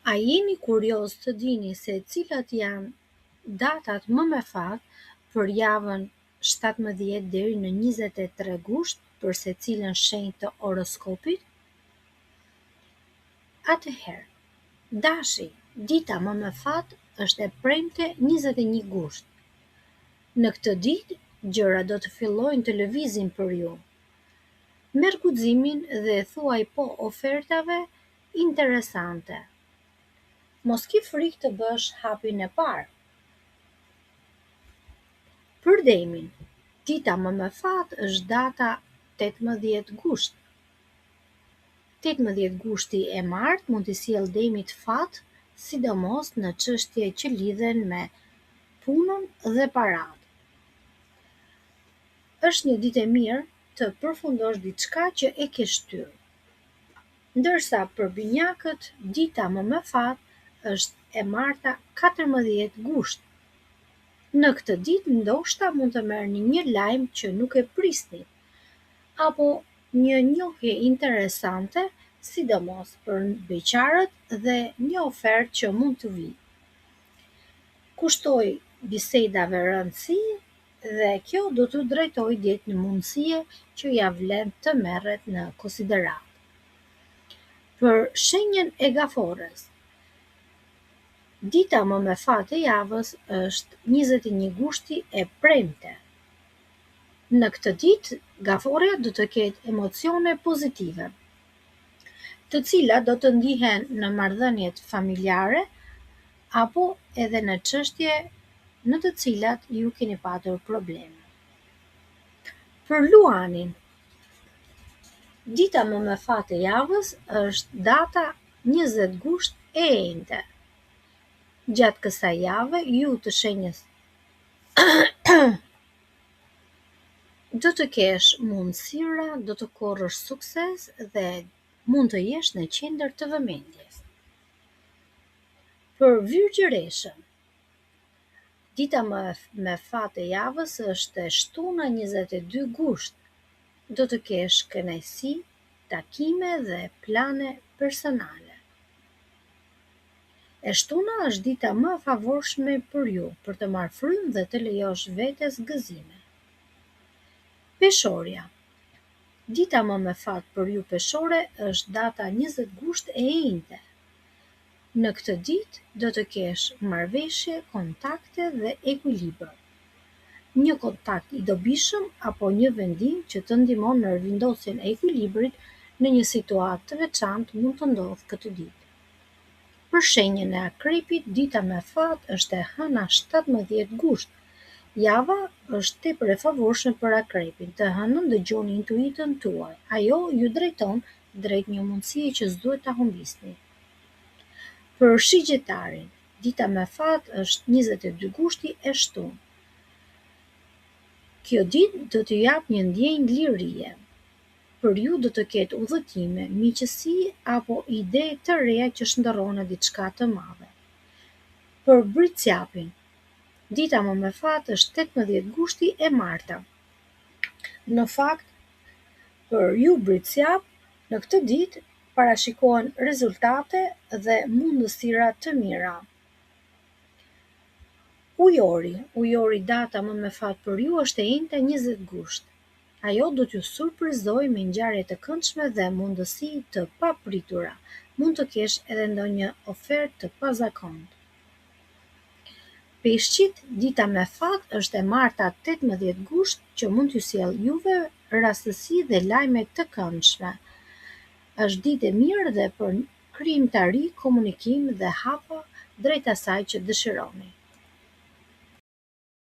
A jeni kurioz të dini se cilat janë datat më me fat për javën 17 deri në 23 gusht për secilën shenjë të horoskopit? Atëherë, dashi, dita më me fat është e premte 21 gusht. Në këtë ditë, gjërat do të fillojnë të lëvizin për ju. Merr guximin dhe thuaj po ofertave interesante. Mos ki frikë të bësh hapin e parë. Për demin, dita më me fat është data 18 gusht. 18 gushti e martë mund t'i sjellë demit fat, sidomos në çështje që lidhen me punën dhe paratë. Është një ditë e mirë të përfundosh diçka që e ke shtyrë. Ndërsa për binjakët, dita më me fat është e marta 14 gusht. Në këtë ditë ndoshta mund të merrni një lajm që nuk e prisni, apo një njohje interesante, sidomos për beqarët dhe një ofertë që mund të vijë. Kushtoj bisedave rëndësi dhe kjo do t'u drejtojë drejt në mundësie që ja vlen të merret në konsiderat. Për shenjën e gafores, dita më me fat e javës është 21 gushti e premte. Në këtë ditë, gaforja do të ketë emocione pozitive, të cilat do të ndihen në marrëdhëniet familjare apo edhe në çështje në të cilat ju keni patur probleme. Për Luanin, dita më me fat e javës është data 20 gusht e enjte. Gjatë kësaj jave, ju të shenjës do të kesh mundësira, do të korrësh sukses dhe mund të jesh në qendër të vëmendjes. Për Virgjëreshën, dita më me fat e javës është e shtuna 22 gusht. Do të kesh kënaqësi, takime dhe plane personale. E shtuna është dita më e favorshme për ju për të marrë frymë dhe të lejosh vetes gëzime. Peshorja, dita më me fat për ju peshore është data 20 gusht e enjte. Në këtë ditë do të kesh marrëveshje, kontakte dhe ekuilibër. Një kontakt i dobishëm apo një vendim që të ndihmon në rivendosjen e ekuilibrit në një situatë të veçantë mund të ndodhë këtë ditë. Për shenjën e akrepit, dita me fat është e hëna 17 gusht. Java është tepër e favorshme për akrepin. Të hënën dëgjoni intuitën tuaj. Ajo ju drejton drejt një mundësie që s'duhet ta humbisni. Për shigjetarin, dita me fat është 22 gushti e shtunë. Kjo ditë do t'ju jap një ndjenjë lirie. Për ju do të ketë udhëtime, miqësi apo ide të reja që shndërron në diçka të madhe. Për Brycjapin, dita më me fat është 18 gushti e marta. Në fakt, për ju Brycjap, në këtë ditë parashikohen rezultate dhe mundësira të mira. Ujori, data më me fat për ju është e enjte 20 gusht. Ajo do t'ju surprizojë me ngjarje të këndshme dhe mundësi të papritura. Mund të kesh edhe ndonjë ofertë të pazakontë. Peshqit, dita me fat është e marta 18 gusht që mund t'ju sjellë juve rastësi dhe lajme të këndshme. Është ditë e mirë dhe për krijimtari, komunikim dhe hapa drejt asaj që dëshironi.